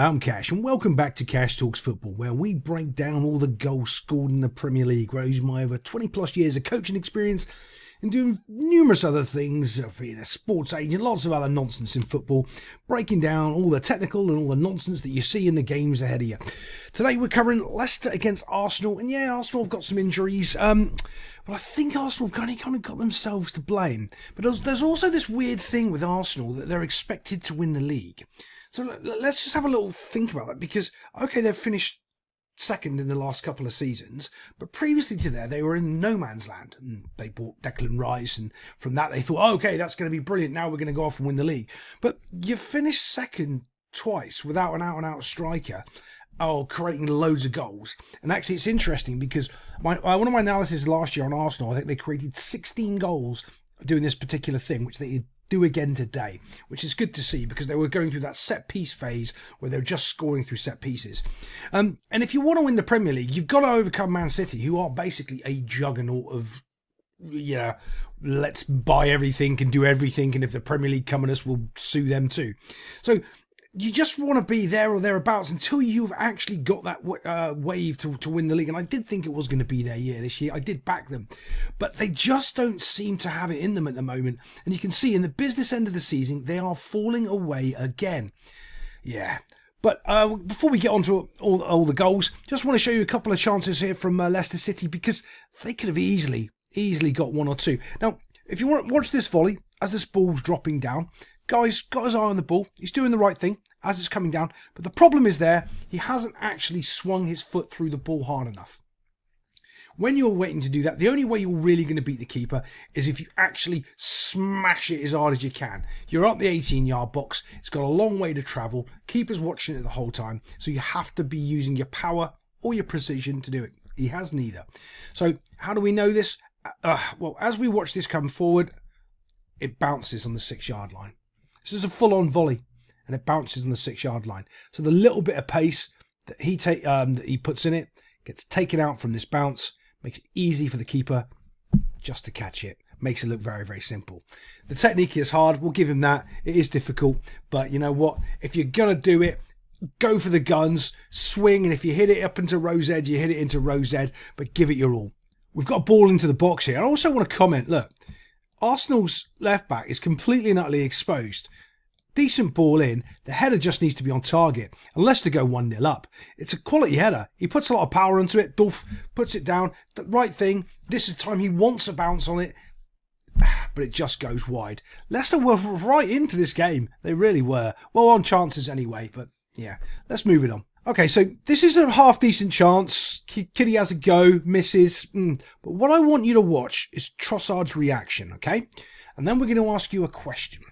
Hi, I'm Cash, and welcome back to Cash Talks Football, where we break down all the goals scored in the Premier League, where I use my over 20 plus years of coaching experience and doing numerous other things, being a sports agent, lots of other nonsense in football, breaking down all the technical and all the nonsense that you see in the games ahead of you. Today we're covering Leicester against Arsenal, and yeah, Arsenal have got some injuries, but I think Arsenal have kind of got themselves to blame. But there's also this weird thing with Arsenal that they're expected to win the league. So let's just have a little think about that, because, okay, they've finished second in the last couple of seasons, but previously to that, they were in no man's land, and they bought Declan Rice, and from that they thought, oh, okay, that's going to be brilliant, now we're going to go off and win the league. But you finished second twice without an out-and-out striker, creating loads of goals. And actually, it's interesting because one of my analysis last year on Arsenal, I think they created 16 goals doing this particular thing, which they do again today, which is good to see because they were going through that set piece phase where they're just scoring through set pieces. And if you want to win the Premier League, you've got to overcome Man City, who are basically a juggernaut of, let's buy everything and do everything, and if the Premier League come at us, we'll sue them too. So you just want to be there or thereabouts until you've actually got that wave to win the league. And I did think it was going to be their year this year. I did back them. But they just don't seem to have it in them at the moment. And you can see in the business end of the season, they are falling away again. Yeah. But before we get on to all the goals, just want to show you a couple of chances here from Leicester City, because they could have easily got one or two. Now, if you want to watch this volley as this ball's dropping down, guy's got his eye on the ball. He's doing the right thing as it's coming down. But the problem is he hasn't actually swung his foot through the ball hard enough. When you're waiting to do that, the only way you're really going to beat the keeper is if you actually smash it as hard as you can. You're up the 18-yard box. It's got a long way to travel. Keeper's watching it the whole time. So you have to be using your power or your precision to do it. He has neither. So how do we know this? Well, as we watch this come forward, it bounces on the 6-yard line. This is a full-on volley, and it bounces on the 6-yard line. So the little bit of pace that he puts in it gets taken out from this bounce, makes it easy for the keeper just to catch it. Makes it look very, very simple. The technique is hard. We'll give him that. It is difficult, but you know what? If you're going to do it, go for the guns, swing, and if you hit it up into rose edge, you hit it into rose edge, but give it your all. We've got a ball into the box here. I also want to comment, look, Arsenal's left back is completely and utterly exposed. Decent ball in. The header just needs to be on target. And Leicester go 1-0 up. It's a quality header. He puts a lot of power into it. Dolph puts it down. The right thing. This is the time he wants a bounce on it. But it just goes wide. Leicester were right into this game. They really were. Well, on chances anyway. But yeah, let's move it on. Okay, so this is a half-decent chance. Kitty has a go, misses. But what I want you to watch is Trossard's reaction, okay? And then we're going to ask you a question.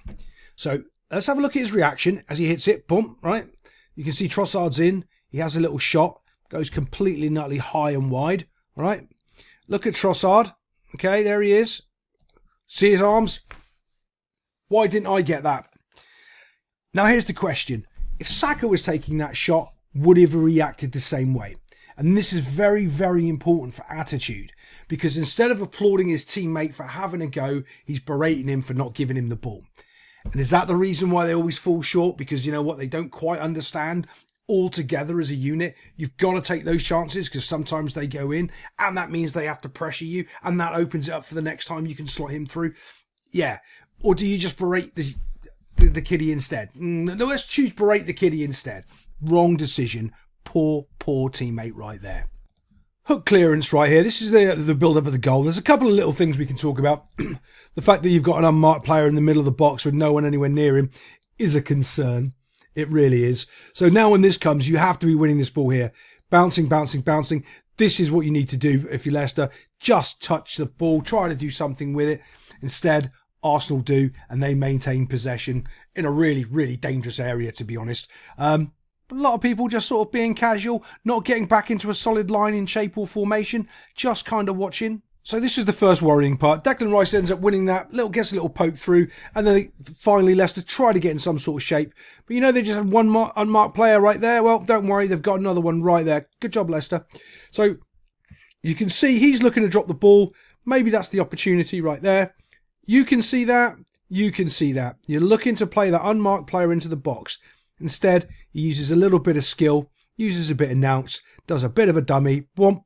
So let's have a look at his reaction as he hits it. Boom, right? You can see Trossard's in. He has a little shot. Goes completely and utterly high and wide, all right? Look at Trossard. Okay, there he is. See his arms? Why didn't I get that? Now, here's the question. If Saka was taking that shot, would he have reacted the same way? And this is very, very important for attitude, because instead of applauding his teammate for having a go, he's berating him for not giving him the ball. And is that the reason why they always fall short? Because you know what? They don't quite understand all together as a unit. You've got to take those chances because sometimes they go in, and that means they have to pressure you, and that opens it up for the next time you can slot him through. Yeah. Or do you just berate the kiddie instead? No, let's choose berate the kiddie instead. Wrong decision. Poor teammate right there. Hook clearance right here. This is the build-up of the goal. There's a couple of little things we can talk about. The fact that you've got an unmarked player in the middle of the box with no one anywhere near him is a concern. It really is. So now when this comes, you have to be winning this ball here. Bouncing, bouncing, bouncing. This is what you need to do if you're Leicester. Just touch the ball. Try to do something with it. Instead, Arsenal do, and they maintain possession in a really, really dangerous area, to be honest. A lot of people just sort of being casual, not getting back into a solid line in shape or formation, just kind of watching. So this is the first worrying part. Declan Rice ends up winning that, gets a little poke through, and then finally Leicester try to get in some sort of shape. But you know, they just had one unmarked player right there. Well, don't worry, they've got another one right there. Good job, Leicester. So you can see he's looking to drop the ball. Maybe that's the opportunity right there. You can see that. You can see that. You're looking to play that unmarked player into the box. Instead, he uses a little bit of skill, uses a bit of nous, does a bit of a dummy, whomp,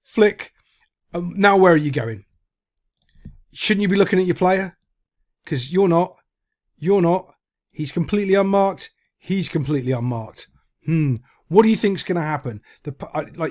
flick. Now where are you going? Shouldn't you be looking at your player? Because you're not. You're not. He's completely unmarked. He's completely unmarked. What do you think's going to happen?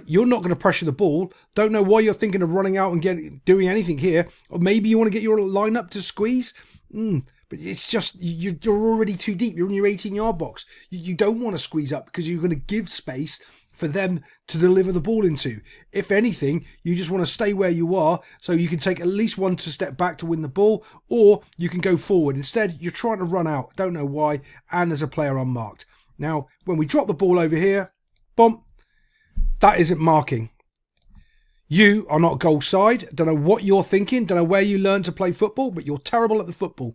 You're not going to pressure the ball. Don't know why you're thinking of running out and doing anything here. Or maybe you want to get your line up to squeeze. But it's just, you're already too deep. You're in your 18-yard box. You don't want to squeeze up because you're going to give space for them to deliver the ball into. If anything, you just want to stay where you are so you can take at least one step back to win the ball, or you can go forward. Instead, you're trying to run out. Don't know why, and there's a player unmarked. Now, when we drop the ball over here, bump, that isn't marking. You are not goal side. Don't know what you're thinking. Don't know where you learned to play football, but you're terrible at the football.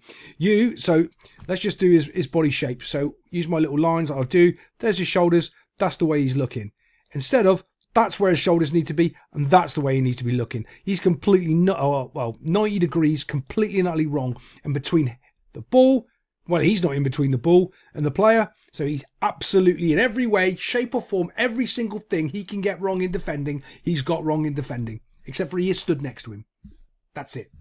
So let's just do his body shape. So use my little lines I'll do. There's his shoulders. That's the way he's looking. Instead of, that's where his shoulders need to be, and that's the way he needs to be looking. He's completely, 90 degrees, completely and utterly wrong. And between the ball, well, he's not in between the ball and the player. So he's absolutely, in every way, shape or form, every single thing he can get wrong in defending, he's got wrong in defending. Except for he is stood next to him. That's it.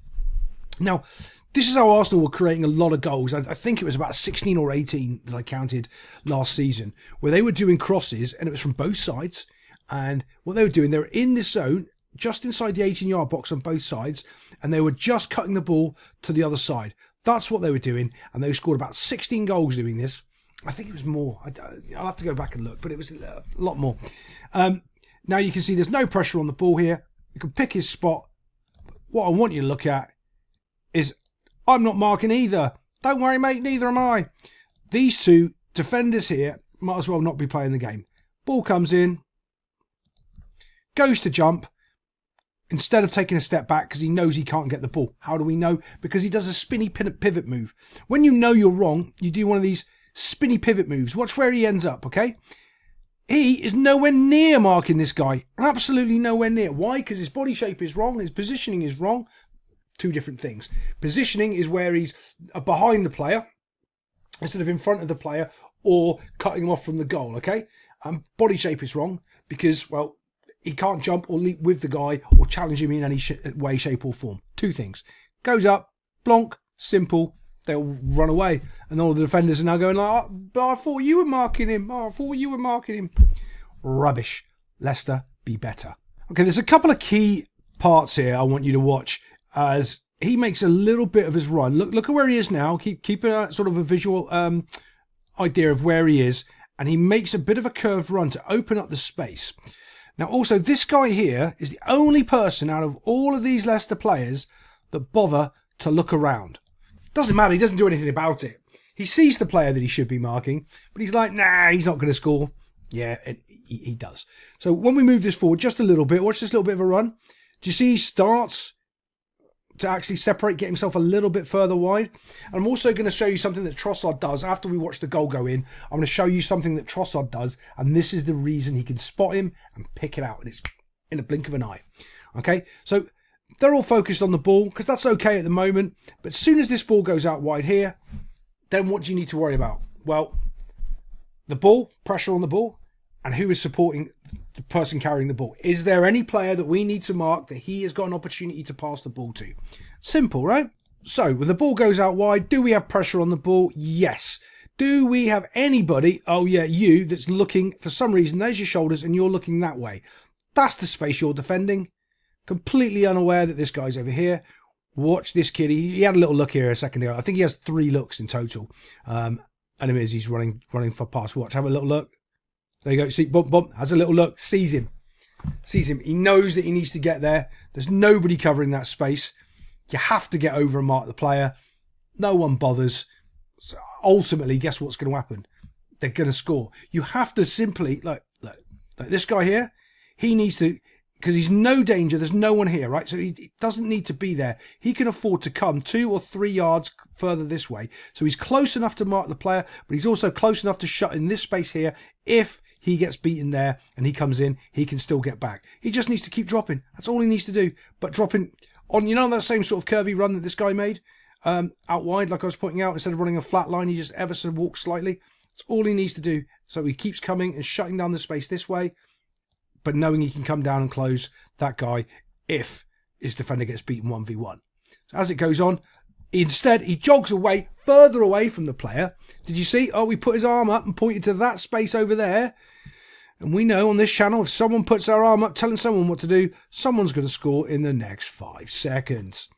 Now, this is how Arsenal were creating a lot of goals. I think it was about 16 or 18 that I counted last season, where they were doing crosses, and it was from both sides. And what they were doing, they were in this zone, just inside the 18-yard box on both sides, and they were just cutting the ball to the other side. That's what they were doing, and they scored about 16 goals doing this. I think it was more. I'll have to go back and look, but it was a lot more. Now you can see there's no pressure on the ball here. You can pick his spot. What I want you to look at is, I'm not marking either. Don't worry, mate, neither am I. These two defenders here might as well not be playing the game. Ball comes in, goes to jump, instead of taking a step back because he knows he can't get the ball. How do we know? Because he does a spinny pivot move. When you know you're wrong, you do one of these spinny pivot moves. Watch where he ends up, okay? He is nowhere near marking this guy. Absolutely nowhere near. Why? Because his body shape is wrong. His positioning is wrong. Two different things. Positioning is where he's behind the player instead of in front of the player or cutting him off from the goal, okay? Body shape is wrong because, well, he can't jump or leap with the guy or challenge him in any way, shape or form. Two things. Goes up, blonk, simple, they'll run away. And all the defenders are now going like, but I thought you were marking him. Oh, I thought you were marking him. Rubbish. Leicester, be better. Okay, there's a couple of key parts here I want you to watch as he makes a little bit of his run. Look at where he is now. Keep a sort of a visual idea of where he is. And he makes a bit of a curved run to open up the space. Now, also, this guy here is the only person out of all of these Leicester players that bother to look around. Doesn't matter. He doesn't do anything about it. He sees the player that he should be marking, but he's like, nah, he's not going to score. Yeah, he does. So when we move this forward just a little bit, watch this little bit of a run. Do you see he starts to actually separate, get himself a little bit further wide? And I'm also going to show you something that Trossard does after we watch the goal go in. I'm going to show you something that Trossard does, and this is the reason he can spot him and pick it out, and it's in a blink of an eye. Okay, so they're all focused on the ball because that's okay at the moment, but as soon as this ball goes out wide here, then what do you need to worry about? Well, the ball, pressure on the ball, and who is supporting the person carrying the ball. Is there any player that we need to mark that he has got an opportunity to pass the ball to? Simple, right? So when the ball goes out wide, do we have pressure on the ball? Yes. Do we have anybody, oh yeah, you, that's looking, for some reason, there's your shoulders and you're looking that way. That's the space you're defending. Completely unaware that this guy's over here. Watch this kid. He had a little look here a second ago. I think he has 3 looks in total. And it is, he's running for pass. Watch, have a little look. There you go. See, bump, has a little look. Sees him. He knows that he needs to get there. There's nobody covering that space. You have to get over and mark the player. No one bothers. So ultimately, guess what's going to happen? They're going to score. You have to simply, like this guy here, he needs to, because he's no danger. There's no one here, right? So he doesn't need to be there. He can afford to come 2 or 3 yards further this way. So he's close enough to mark the player, but he's also close enough to shut in this space here. If he gets beaten there and he comes in, he can still get back. He just needs to keep dropping. That's all he needs to do. But dropping on, you know, that same sort of curvy run that this guy made out wide, like I was pointing out, instead of running a flat line, he just ever so walks slightly. That's all he needs to do. So he keeps coming and shutting down the space this way, but knowing he can come down and close that guy if his defender gets beaten 1v1. So as it goes on, instead he jogs away, further away from the player. Did you see? Oh, he put his arm up and pointed to that space over there. And we know on this channel, if someone puts their arm up telling someone what to do, someone's going to score in the next 5 seconds.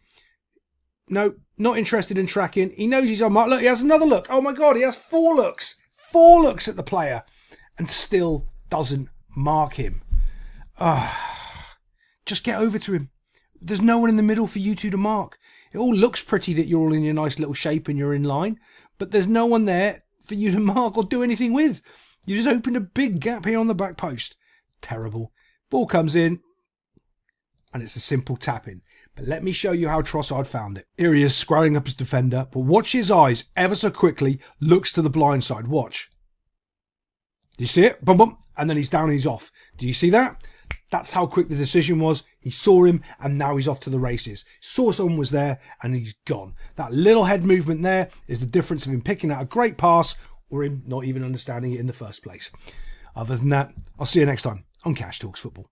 No, not interested in tracking. He knows he's on mark. Look, he has another look. Oh my God, he has 4 looks. 4 looks at the player and still doesn't mark him. Just get over to him. There's no one in the middle for you two to mark. It all looks pretty that you're all in your nice little shape and you're in line, but there's no one there for you to mark or do anything with. You just opened a big gap here on the back post. Terrible. Ball comes in, and it's a simple tap in. But let me show you how Trossard found it. Here he is, scrolling up his defender, but watch his eyes ever so quickly, looks to the blind side. Watch. Do you see it? Boom, boom. And then he's down and he's off. Do you see that? That's how quick the decision was. He saw him, and now he's off to the races. Saw someone was there, and he's gone. That little head movement there is the difference of him picking out a great pass or him not even understanding it in the first place. Other than that, I'll see you next time on Cash Talks Football.